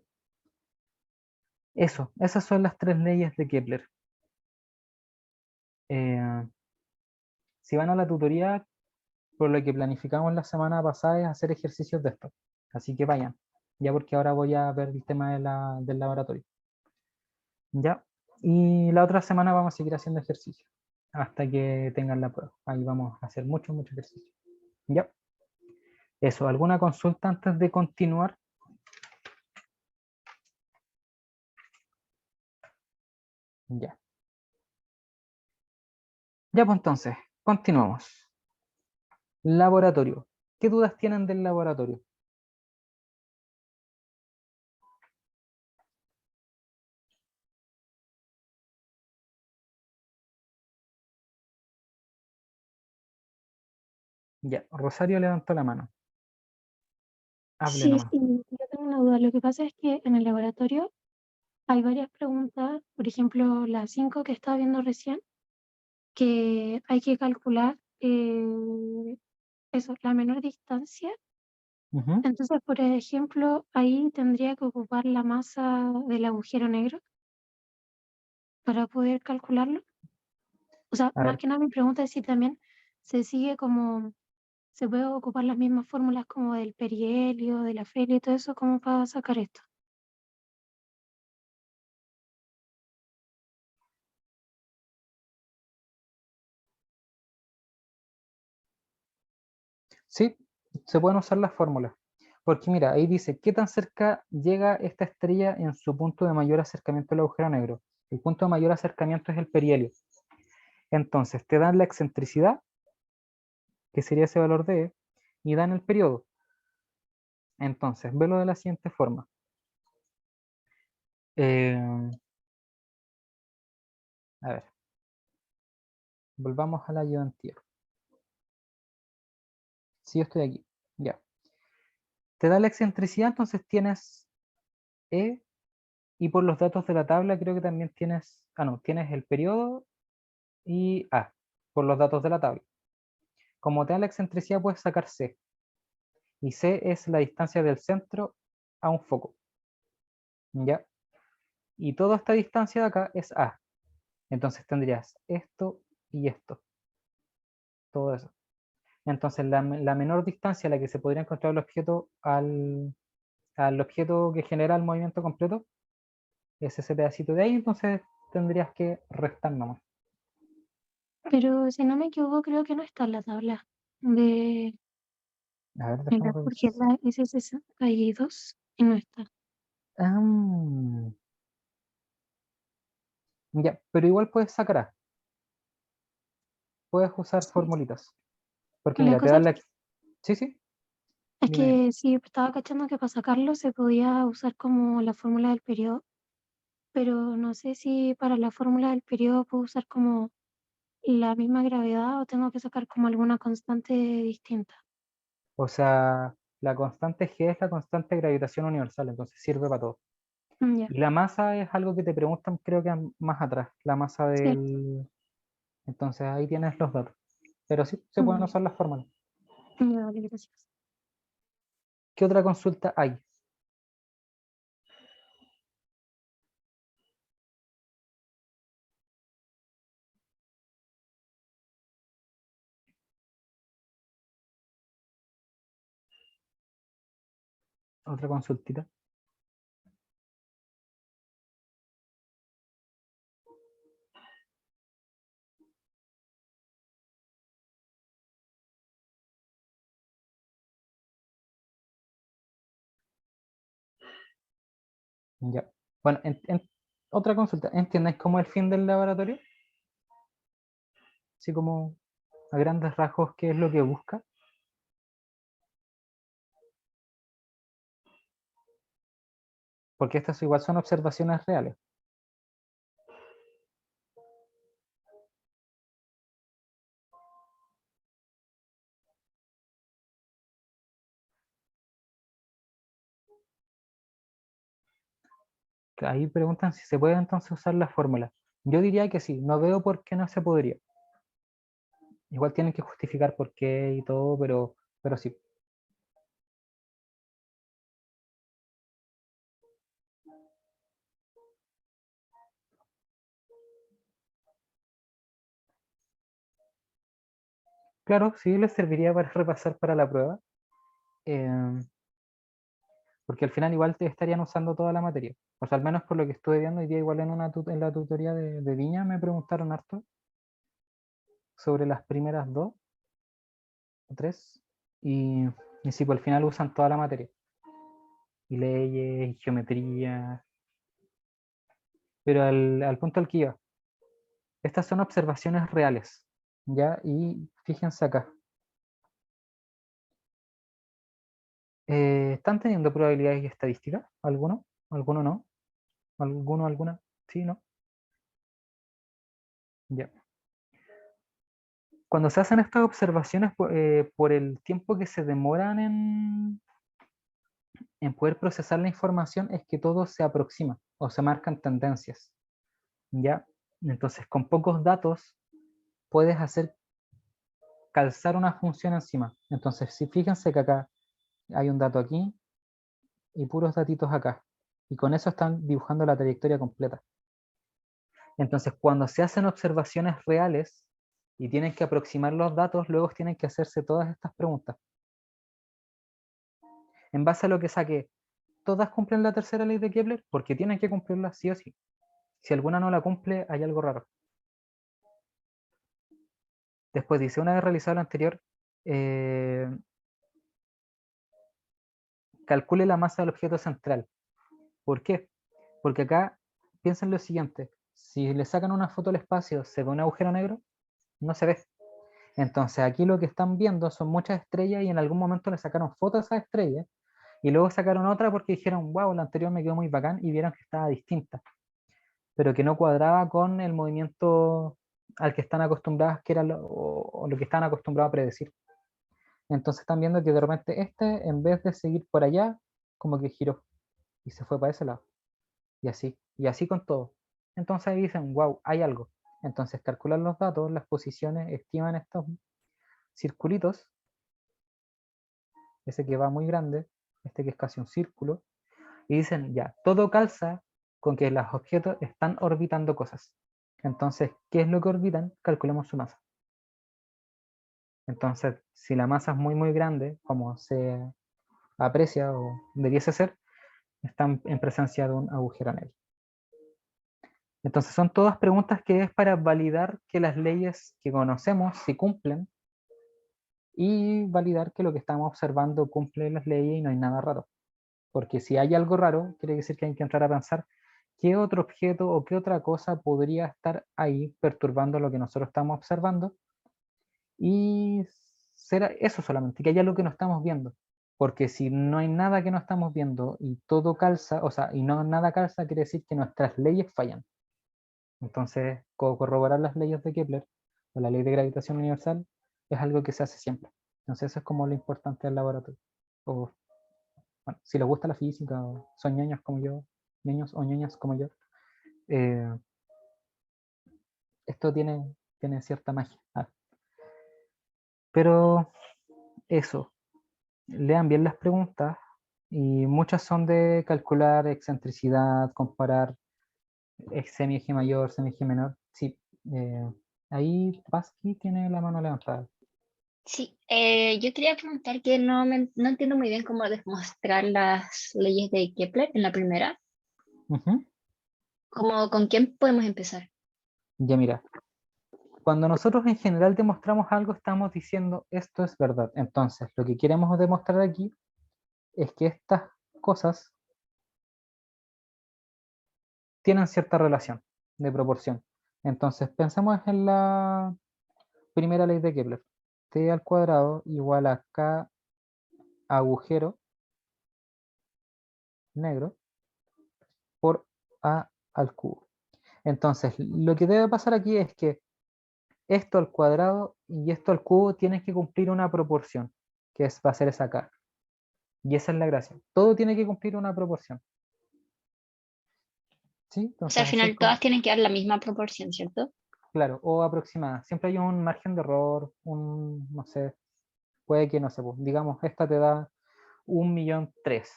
Eso, esas son las tres leyes de Kepler. Eh, si van a la tutoría, por lo que planificamos la semana pasada es hacer ejercicios de esto. Así que vayan, ya porque ahora voy a ver el tema del laboratorio. Ya, y la otra semana vamos a seguir haciendo ejercicio hasta que tengan la prueba. Ahí vamos a hacer mucho, mucho ejercicio. Ya, eso, ¿alguna consulta antes de continuar? Ya. Ya, pues entonces, continuamos. Laboratorio. ¿Qué dudas tienen del laboratorio? Ya, Rosario levantó la mano. Hable Sí, nomás. sí, yo tengo una duda. Lo que pasa es que en el laboratorio hay varias preguntas, por ejemplo, la 5 que estaba viendo recién, que hay que calcular eso, la menor distancia. Ujú. Entonces, por ejemplo, ahí tendría que ocupar la masa del agujero negro para poder calcularlo. O sea, A más ver, que nada mi pregunta es si también se sigue como, se puede ocupar las mismas fórmulas como del perihelio, de la feria y todo eso, como para sacar esto. sí, se pueden usar las fórmulas. Porque mira, ahí dice, ¿qué tan cerca llega esta estrella en su punto de mayor acercamiento al agujero negro? El punto de mayor acercamiento es el perihelio. Entonces, te dan la excentricidad, que sería ese valor de E, y dan el periodo. Entonces, velo de la siguiente forma. Eh, a ver, volvamos a la ayudantía. Sí, yo estoy aquí. Ya. Te da la excentricidad, entonces tienes E, y por los datos de la tabla creo que también tienes, no, tienes el periodo y A, por los datos de la tabla. Como te da la excentricidad, puedes sacar C, y C es la distancia del centro a un foco, ¿ya? Y toda esta distancia de acá es A. Entonces tendrías esto y esto, todo eso. Entonces la menor distancia a la que se podría encontrar el objeto al objeto que genera el movimiento completo es ese pedacito de ahí, entonces tendrías que restar nomás. Pero si no me equivoco, creo que no está en la tabla de A ver, el déjame porque es revisar. la S62 y no está. Ah, ya, pero igual puedes sacar A, puedes usar Sí. formulitas. Porque La mira, te cosa dan la... Sí, sí, es dime, dime. que sí, estaba cachando que para sacarlo se podía usar como la fórmula del periodo, pero no sé si para la fórmula del periodo puedo usar como la misma gravedad o tengo que sacar como alguna constante distinta. O sea, la constante G es la constante de gravitación universal, entonces sirve para todo. Ya, Y la masa es algo que te preguntan, creo que más atrás, la masa cierto. del... Entonces ahí tienes los datos. Pero sí, se pueden Ya, usar las fórmulas. ya, vale, gracias. ¿Qué otra consulta hay? Otra consultita. Ya. Bueno, otra consulta. ¿Entiendes cómo es el fin del laboratorio? Así como a grandes rasgos, ¿qué es lo que busca? Porque estas igual son observaciones reales. Ahí preguntan si se puede entonces usar la fórmula. Yo diría que sí, no veo por qué no se podría. Igual tienen que justificar por qué y todo, pero sí. Claro, sí les serviría para repasar para la prueba. Porque al final igual te estarían usando toda la materia. O sea, al menos por lo que estuve viendo hoy día, igual en la tutoría de Viña me preguntaron harto sobre las primeras dos o tres. Y sí, pues al final usan toda la materia. Y leyes, y geometría. Pero al punto al que iba. Estas son observaciones reales. ¿Ya? Y fíjense acá. ¿Están teniendo probabilidades y estadísticas? ¿Alguno? ¿Alguno no? ¿Alguno, alguna? ¿Sí, no? Ya. Cuando se hacen estas observaciones por el tiempo que se demoran en poder procesar la información, es que todo se aproxima o se marcan tendencias. ¿Ya? Entonces, con pocos datos puedes hacer calzar una función encima. Entonces, si fíjense que acá hay un dato aquí y puros datitos acá. Y con eso están dibujando la trayectoria completa. Entonces, cuando se hacen observaciones reales y tienen que aproximar los datos, luego tienen que hacerse todas estas preguntas. En base a lo que saqué, ¿todas cumplen la tercera ley de Kepler? Porque tienen que cumplirla sí o sí. Si alguna no la cumple, hay algo raro. Después dice, una vez realizado lo anterior, eh, calcule la masa del objeto central. ¿Por qué? Porque acá piensen lo siguiente, si le sacan una foto al espacio, ¿se ve un agujero negro? No se ve. Entonces aquí lo que están viendo son muchas estrellas y en algún momento le sacaron fotos a esas estrellas y luego sacaron otra porque dijeron, wow, la anterior me quedó muy bacán y vieron que estaba distinta, pero que no cuadraba con el movimiento al que están acostumbrados, que era o lo que están acostumbrados a predecir. Entonces están viendo que de repente en vez de seguir por allá, como que giró y se fue para ese lado. Y así con todo. Entonces ahí dicen, wow, hay algo. Entonces calculan los datos, las posiciones, estiman estos circulitos, ese que va muy grande, este que es casi un círculo, y dicen, ya, todo calza con que los objetos están orbitando cosas. Entonces, ¿qué es lo que orbitan? Calculemos su masa. Entonces, si la masa es muy, muy grande, como se aprecia o debiese ser, están en presencia de un agujero negro. Entonces, son todas preguntas que es para validar que las leyes que conocemos se cumplen y validar que lo que estamos observando cumple las leyes y no hay nada raro. Porque si hay algo raro, quiere decir que hay que entrar a pensar qué otro objeto o qué otra cosa podría estar ahí perturbando lo que nosotros estamos observando y será eso solamente, que hay algo que no estamos viendo. Porque si no hay nada que no estamos viendo y todo calza, o sea, y no nada calza, quiere decir que nuestras leyes fallan. Entonces, corroborar las leyes de Kepler o la ley de gravitación universal es algo que se hace siempre. Entonces, eso es como lo importante del laboratorio. O, bueno, si les gusta la física o son ñoños como yo, niños o ñoñas como yo, eh, esto tiene cierta magia. Pero eso, lean bien las preguntas y muchas son de calcular excentricidad, comparar semi-eje mayor, semi-eje menor. Sí, ahí Pasky tiene la mano levantada. Sí, yo quería preguntar que no entiendo muy bien cómo demostrar las leyes de Kepler en la primera. Ujú. ¿Con quién podemos empezar? Ya mira, cuando nosotros en general demostramos algo, estamos diciendo esto es verdad. Entonces, lo que queremos demostrar aquí es que estas cosas tienen cierta relación de proporción. Entonces, pensemos en la primera ley de Kepler. T al cuadrado igual a K agujero negro por A al cubo. Entonces, lo que debe pasar aquí es que esto al cuadrado y esto al cubo tienen que cumplir una proporción, que va a ser esa K. Y esa es la gracia. Todo tiene que cumplir una proporción. ¿Sí? O sea, Entonces al así es final como, todas tienen que dar la misma proporción, ¿cierto? claro, o aproximada. Siempre hay un margen de error, no sé, puede que no sé, pues, digamos, esta te da 1.000.003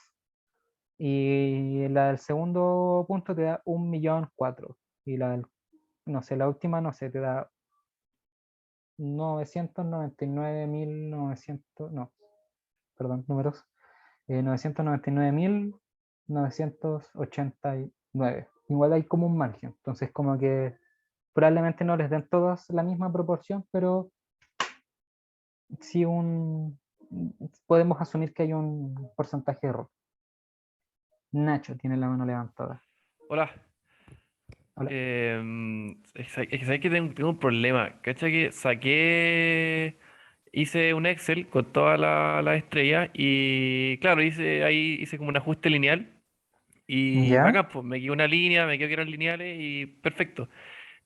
y la del segundo punto te da 1.000.004 y no sé, la última, no sé, te da 999.900, no, perdón, números, 999.989. Igual hay como un margen, entonces como que probablemente no les den todas la misma proporción, pero sí podemos asumir que hay un porcentaje de error. Nacho tiene la mano levantada. Hola. Hola. Es que sabes que tengo un problema. ¿Cachai? Que hice un Excel con todas las estrellas y claro, hice como un ajuste lineal y ¿Ya? bacán, pues me quedó una línea, me quedó que eran lineales y perfecto.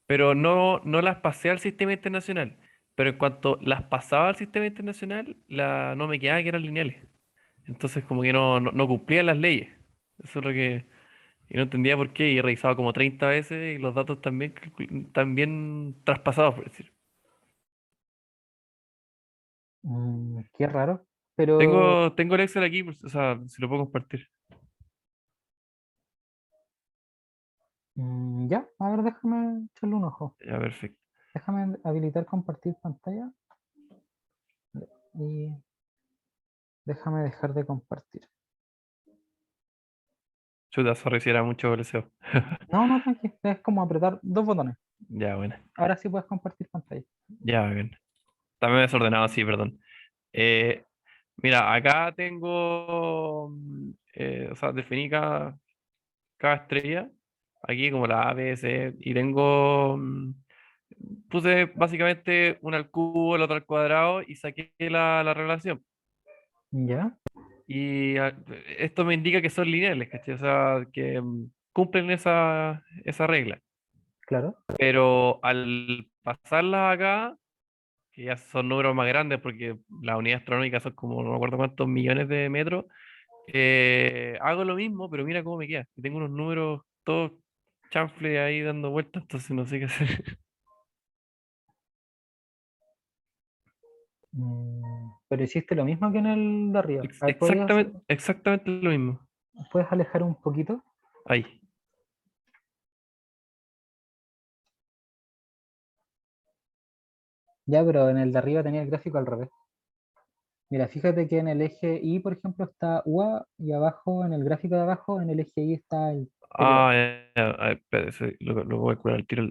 Pero no las pasé al sistema internacional. Pero en cuanto las pasaba al sistema internacional, no me quedaba que eran lineales. Entonces como que no cumplían las leyes. Eso es lo que... Y no entendía por qué, y he revisado como 30 veces y los datos también, también traspasados, por decir. Qué raro. Pero Tengo el Excel aquí, pues, o sea, si lo puedo compartir. ya, a ver, déjame echarle un ojo. Ya, perfecto. Déjame habilitar compartir pantalla y déjame dejar de compartir. Chuta, sorry si era mucho deseo. No, no, tranqui, es como apretar dos botones. Ya, bueno. Ahora sí puedes compartir pantalla. Ya, bien. También desordenado, sí, perdón. Eh, Mira, acá tengo, o sea, definí cada estrella, aquí como la A, B, C, y tengo, puse básicamente una al cubo, la otra al cuadrado, y saqué la relación. ¿Ya? Y esto me indica que son lineales, ¿cachai? O sea, que cumplen esa regla. Claro. Pero al pasarlas acá, que ya son números más grandes, porque las unidades astronómicas son como no me acuerdo cuántos millones de metros, hago lo mismo, pero mira cómo me queda. Y tengo unos números todos chanfle ahí dando vueltas, entonces no sé qué hacer. Pero hiciste lo mismo que en el de arriba. A ver, Exactamente lo mismo. ¿puedes alejar un poquito? Ahí. Ya, pero en el de arriba tenía el gráfico al revés. Mira, fíjate que en el eje Y, por ejemplo, está UA y abajo, en el gráfico de abajo, en el eje Y está el periodo. Espera, lo voy a calcular al tiro.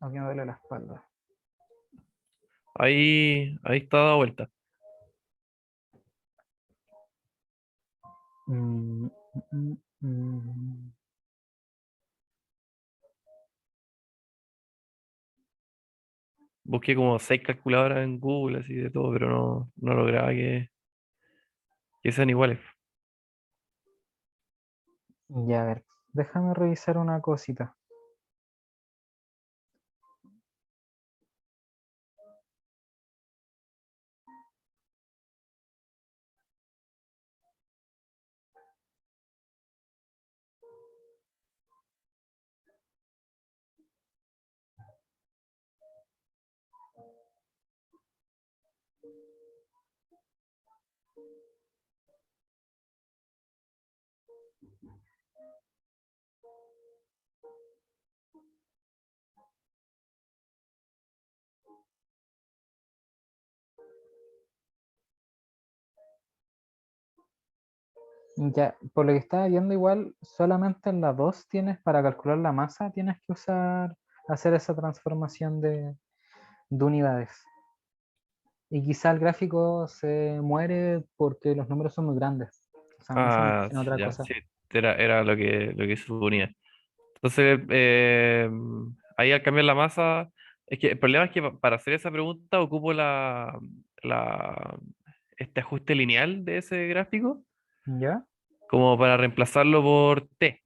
Aquí me duele la espalda. Ahí está dado vuelta. Mm, mm, mm. Busqué como 6 calculadoras en Google, así de todo, pero no lograba que sean iguales. Ya, a ver, déjame revisar una cosita. Ya, por lo que estaba viendo, igual solamente en la 2 tienes para calcular la masa, tienes que hacer esa transformación de unidades. Y quizá el gráfico se muere porque los números son muy grandes. O sea, a mí se me Ah, imagina otra ya, cosa. sí, era lo que suponía. Entonces, ahí al cambiar la masa, es que el problema es que para hacer esa pregunta ocupo la, este ajuste lineal de ese gráfico ¿Ya? como para reemplazarlo por t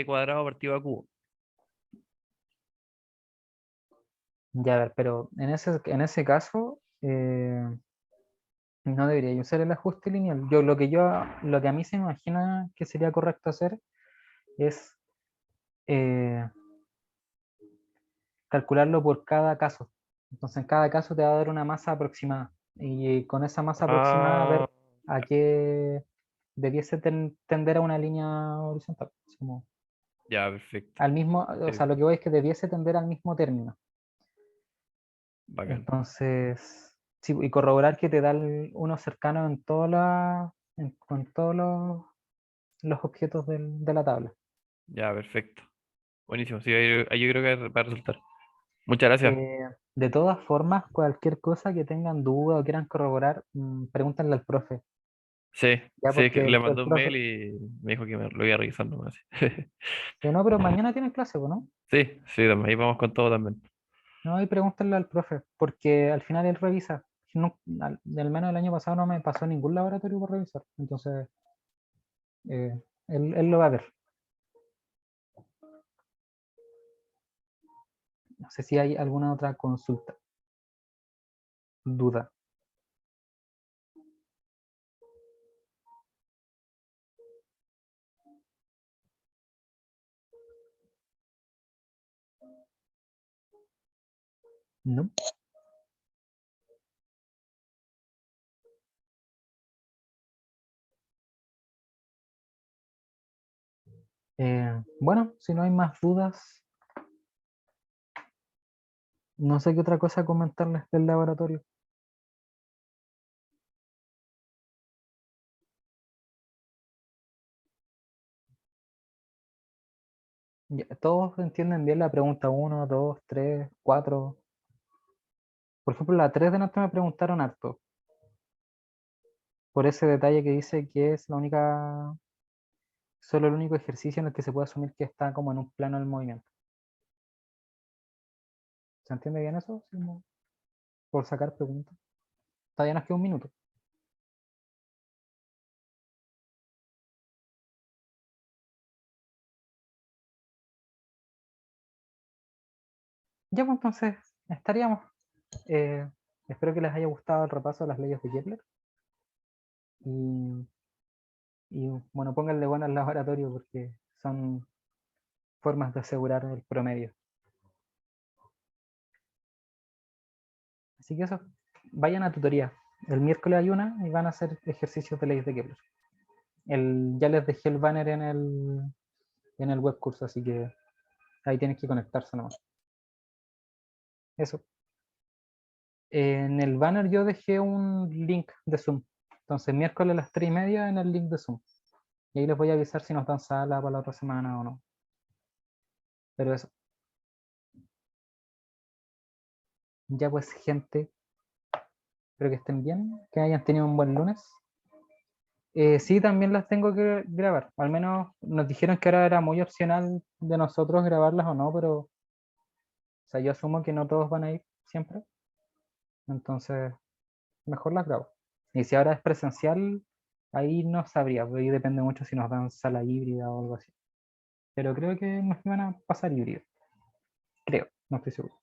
cuadrado partido a cubo. Ya, a ver, pero en ese caso, No debería usar el ajuste lineal. Lo que a mí se me imagina que sería correcto hacer es calcularlo por cada caso. Entonces, en cada caso te va a dar una masa aproximada. Y con esa masa aproximada, ver a qué debiese tender a una línea horizontal. Así como Ya, perfecto. al mismo, o Sí, sea, lo que voy es que debiese tender al mismo término. bacán. Entonces, sí, y corroborar que te da uno cercano en con todos los objetos de la tabla. Ya, perfecto. Buenísimo. Sí, ahí yo creo que va a resultar. Muchas gracias. De todas formas, cualquier cosa que tengan duda o quieran corroborar, pregúntenle al profe. Sí, Ya, sí, que porque le el mandé un profe. mail y me dijo que lo iba a revisar nomás. No, pero mañana tienen clase, ¿o no? Sí, sí, ahí vamos con todo también. No, y pregúntenle al profe, porque al final él revisa. No, al menos el año pasado no me pasó ningún laboratorio por revisar. Entonces, eh, él lo va a ver. No sé si hay alguna otra consulta, duda. ¿No? Bueno, si no hay más dudas, no sé qué otra cosa comentarles del laboratorio. Todos entienden bien la pregunta 1, 2, 3, 4. Por ejemplo, la 3 de noche me preguntaron harto. Por ese detalle que dice que es solo el único ejercicio en el que se puede asumir que está como en un plano del movimiento. ¿Se entiende bien eso? Sí, por sacar preguntas. Todavía nos queda un minuto. Ya, pues entonces estaríamos. Eh, Espero que les haya gustado el repaso de las leyes de Kepler. Y, y bueno, pónganle bueno al laboratorio porque son formas de asegurar el promedio. Así que eso, vayan a tutoría. El miércoles hay una y van a hacer ejercicios de leyes de Kepler. Ya les dejé el banner en el web curso, así que ahí tienes que conectarse nomás. Eso. En el banner yo dejé un link de Zoom. Entonces, miércoles a las 3:30 en el link de Zoom. Y ahí les voy a avisar si nos dan sala para la otra semana o no. Pero eso. Ya pues, gente, espero que estén bien, que hayan tenido un buen lunes. Sí, también las tengo que grabar. Al menos nos dijeron que ahora era muy opcional de nosotros grabarlas o no, pero o sea, yo asumo que no todos van a ir siempre. Entonces, mejor las grabo. Y si ahora es presencial, ahí no sabría, porque ahí depende mucho si nos dan sala híbrida o algo así. Pero creo que nos van a pasar híbrido. Creo, no estoy seguro.